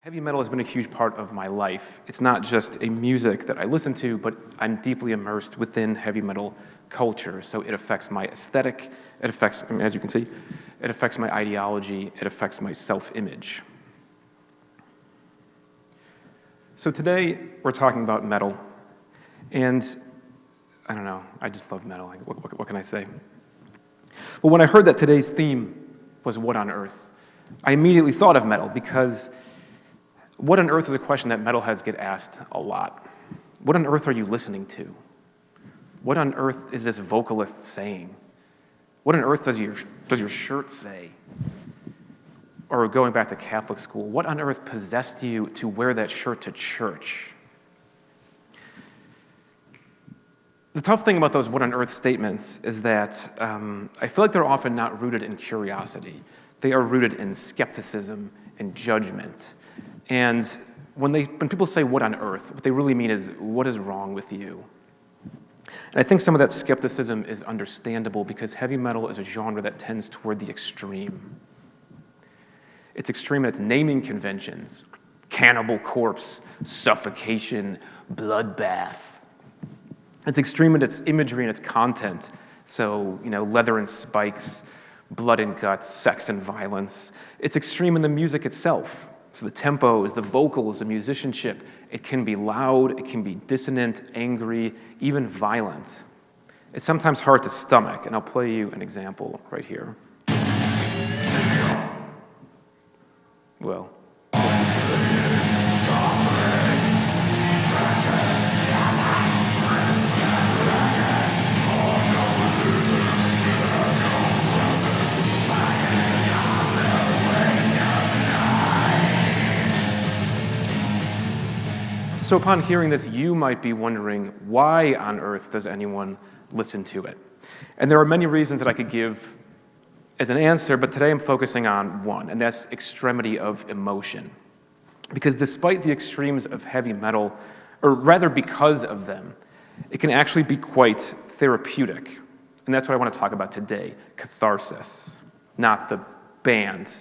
Heavy metal has been a huge part of my life. It's not just a music that I listen to, but I'm deeply immersed within heavy metal culture. So it affects my aesthetic, it affects, as you can see, it affects my ideology, it affects my self-image. So today, we're talking about metal. And I don't know, I just love metal. What can I say? Well, when I heard that today's theme was what on earth, I immediately thought of metal because what on earth is a question that metalheads get asked a lot. What on earth are you listening to? What on earth is this vocalist saying? What on earth does your shirt say? Or going back to Catholic school, what on earth possessed you to wear that shirt to church? The tough thing about those what on earth statements is that I feel like they're often not rooted in curiosity. They are rooted in skepticism and judgment. And when people say what on earth, what they really mean is what is wrong with you? And I think some of that skepticism is understandable because heavy metal is a genre that tends toward the extreme. It's extreme in its naming conventions: cannibal corpse, suffocation, bloodbath. It's extreme in its imagery and its content. So, leather and spikes, blood and guts, sex and violence. It's extreme in the music itself. So the tempos, the vocals, the musicianship, it can be loud, it can be dissonant, angry, even violent. It's sometimes hard to stomach, and I'll play you an example right here. Well. So upon hearing this, you might be wondering, why on earth does anyone listen to it? And there are many reasons that I could give as an answer, but today I'm focusing on one, and that's extremity of emotion. Because despite the extremes of heavy metal, or rather because of them, it can actually be quite therapeutic. And that's what I want to talk about today, Catharsis. Not the band,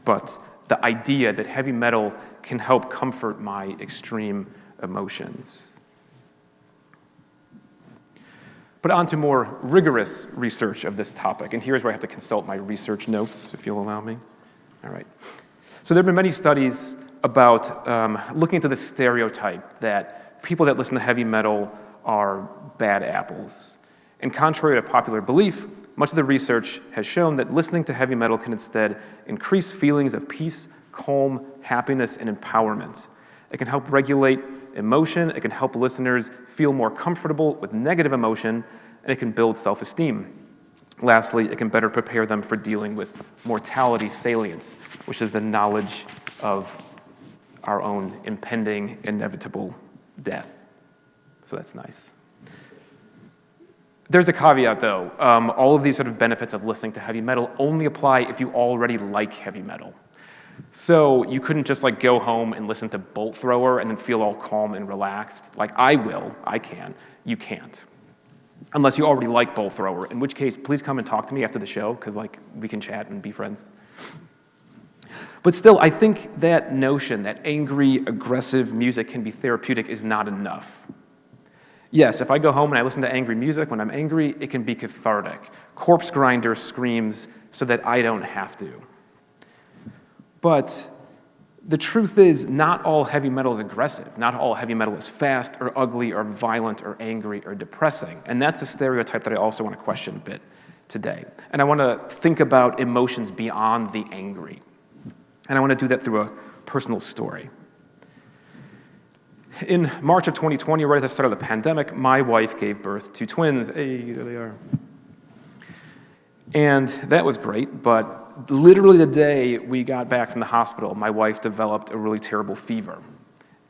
but the idea that heavy metal can help comfort my extreme emotions. But on to more rigorous research of this topic, and here's where I have to consult my research notes, if you'll allow me. All right. So there have been many studies about looking into the stereotype that people that listen to heavy metal are bad apples. And contrary to popular belief, much of the research has shown that listening to heavy metal can instead increase feelings of peace, calm, happiness, and empowerment. It can help regulate emotion, it can help listeners feel more comfortable with negative emotion, and it can build self-esteem. Lastly, it can better prepare them for dealing with mortality salience, which is the knowledge of our own impending, inevitable death. So that's nice. There's a caveat, though. All of these sort of benefits of listening to heavy metal only apply if you already like heavy metal. So you couldn't just go home and listen to Bolt Thrower and then feel all calm and relaxed. I can. You can't. Unless you already like Bolt Thrower, in which case, please come and talk to me after the show, because we can chat and be friends. But still, I think that notion that angry, aggressive music can be therapeutic is not enough. Yes, if I go home and I listen to angry music when I'm angry, it can be cathartic. Corpse Grinder screams so that I don't have to. But the truth is, not all heavy metal is aggressive. Not all heavy metal is fast or ugly or violent or angry or depressing. And that's a stereotype that I also want to question a bit today. And I want to think about emotions beyond the angry. And I want to do that through a personal story. In March of 2020, right at the start of the pandemic, my wife gave birth to twins. Hey, there they are. And that was great, but literally the day we got back from the hospital, my wife developed a really terrible fever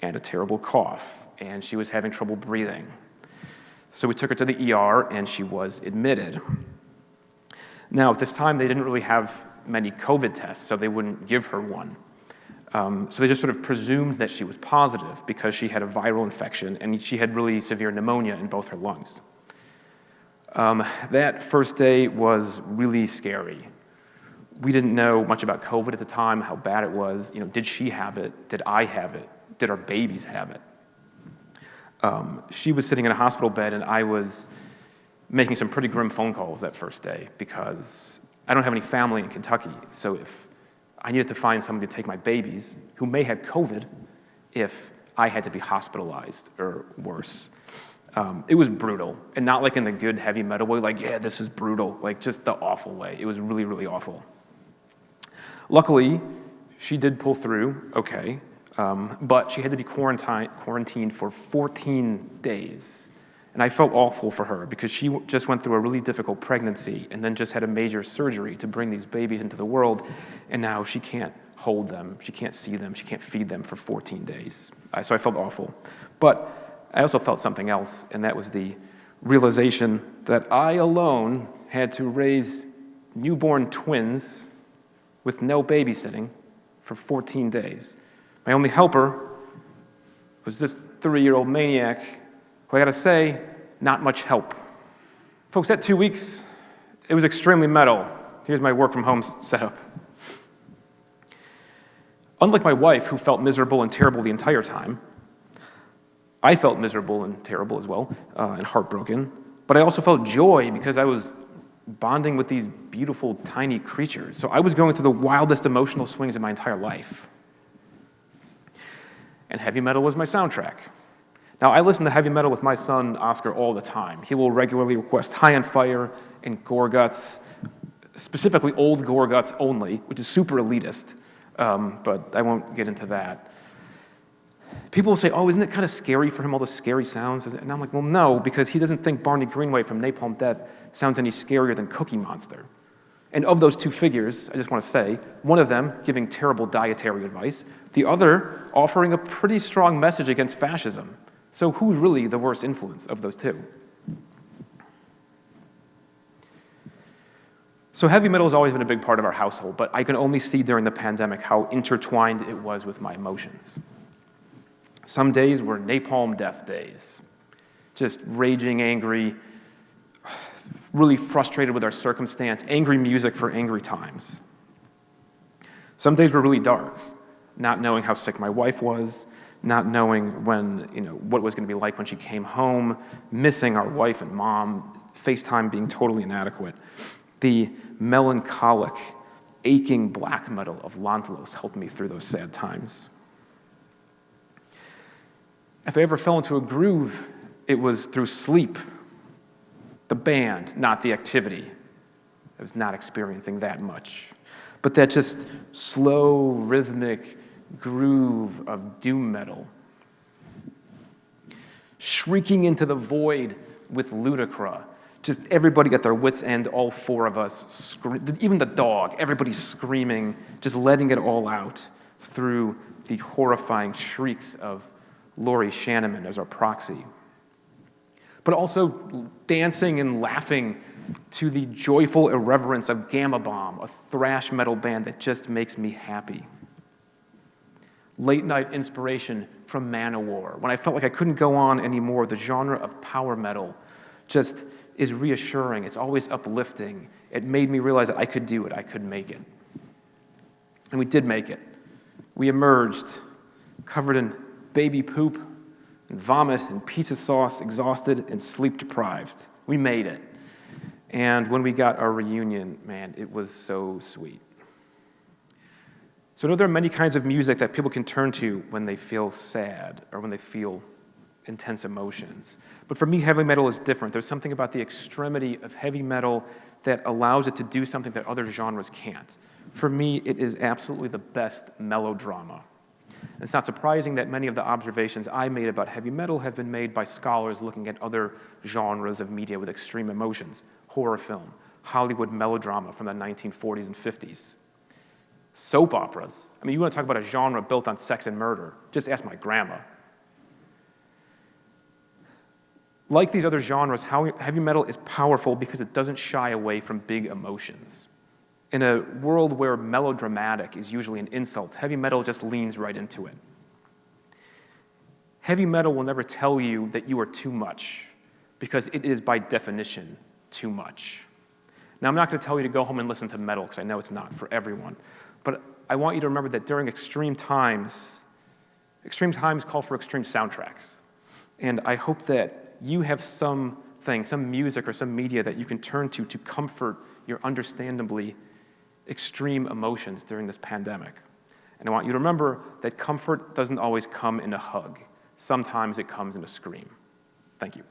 and a terrible cough, and she was having trouble breathing. So we took her to the ER, and she was admitted. Now, at this time, they didn't really have many COVID tests, so they wouldn't give her one. So they just sort of presumed that she was positive because she had a viral infection, and she had really severe pneumonia in both her lungs. That first day was really scary. We didn't know much about COVID at the time, how bad it was. Did she have it? Did I have it? Did our babies have it? She was sitting in a hospital bed, and I was making some pretty grim phone calls that first day because I don't have any family in Kentucky. So if I needed to find someone to take my babies who may have COVID if I had to be hospitalized or worse. It was brutal, and not like in the good heavy metal way, like, yeah, this is brutal, like just the awful way. It was really, really awful. Luckily, she did pull through, okay, but she had to be quarantined for 14 days. And I felt awful for her because she just went through a really difficult pregnancy and then just had a major surgery to bring these babies into the world, and now she can't hold them, she can't see them, she can't feed them for 14 days. So I felt awful. But I also felt something else, and that was the realization that I alone had to raise newborn twins with no babysitting for 14 days. My only helper was this 3-year-old maniac who, I gotta say, not much help. Folks, that 2 weeks, it was extremely metal. Here's my work from home setup. Unlike my wife, who felt miserable and terrible the entire time, I felt miserable and terrible as well, and heartbroken, but I also felt joy because I was bonding with these beautiful, tiny creatures. So I was going through the wildest emotional swings of my entire life. And heavy metal was my soundtrack. Now, I listen to heavy metal with my son, Oscar, all the time. He will regularly request High on Fire and Gore Guts, specifically old Gore Guts only, which is super elitist, but I won't get into that. People will say, oh, isn't it kind of scary for him, all the scary sounds? And I'm like, well, no, because he doesn't think Barney Greenway from Napalm Death sounds any scarier than Cookie Monster. And of those two figures, I just want to say, one of them giving terrible dietary advice, the other offering a pretty strong message against fascism. So who's really the worst influence of those two? So heavy metal has always been a big part of our household, but I can only see during the pandemic how intertwined it was with my emotions. Some days were Napalm Death days, just raging, angry, really frustrated with our circumstance, angry music for angry times. Some days were really dark, not knowing how sick my wife was, not knowing what it was going to be like when she came home, missing our wife and mom, FaceTime being totally inadequate. The melancholic, aching black metal of Lantelos helped me through those sad times. If I ever fell into a groove, it was through sleep. The band, not the activity. I was not experiencing that much. But that just slow, rhythmic groove of doom metal. Shrieking into the void with Ludacra. Just everybody at their wits' end, all four of us, even the dog, everybody's screaming, just letting it all out through the horrifying shrieks of Laurie Shanneman as our proxy. But also dancing and laughing to the joyful irreverence of Gamma Bomb, a thrash metal band that just makes me happy. Late night inspiration from Manowar. When I felt like I couldn't go on anymore, the genre of power metal just is reassuring. It's always uplifting. It made me realize that I could do it. I could make it. And we did make it. We emerged covered in baby poop and vomit and pizza sauce, exhausted and sleep deprived. We made it. And when we got our reunion, man, it was so sweet. So I know there are many kinds of music that people can turn to when they feel sad or when they feel intense emotions. But for me, heavy metal is different. There's something about the extremity of heavy metal that allows it to do something that other genres can't. For me, it is absolutely the best melodrama. And it's not surprising that many of the observations I made about heavy metal have been made by scholars looking at other genres of media with extreme emotions. Horror film, Hollywood melodrama from the 1940s and 50s. Soap operas. I mean, you want to talk about a genre built on sex and murder. Just ask my grandma. Like these other genres, heavy metal is powerful because it doesn't shy away from big emotions. In a world where melodramatic is usually an insult, heavy metal just leans right into it. Heavy metal will never tell you that you are too much, because it is by definition too much. Now, I'm not going to tell you to go home and listen to metal, because I know it's not for everyone. But I want you to remember that during extreme times call for extreme soundtracks. And I hope that you have something, some music or some media that you can turn to comfort your understandably extreme emotions during this pandemic. And I want you to remember that comfort doesn't always come in a hug. Sometimes it comes in a scream. Thank you.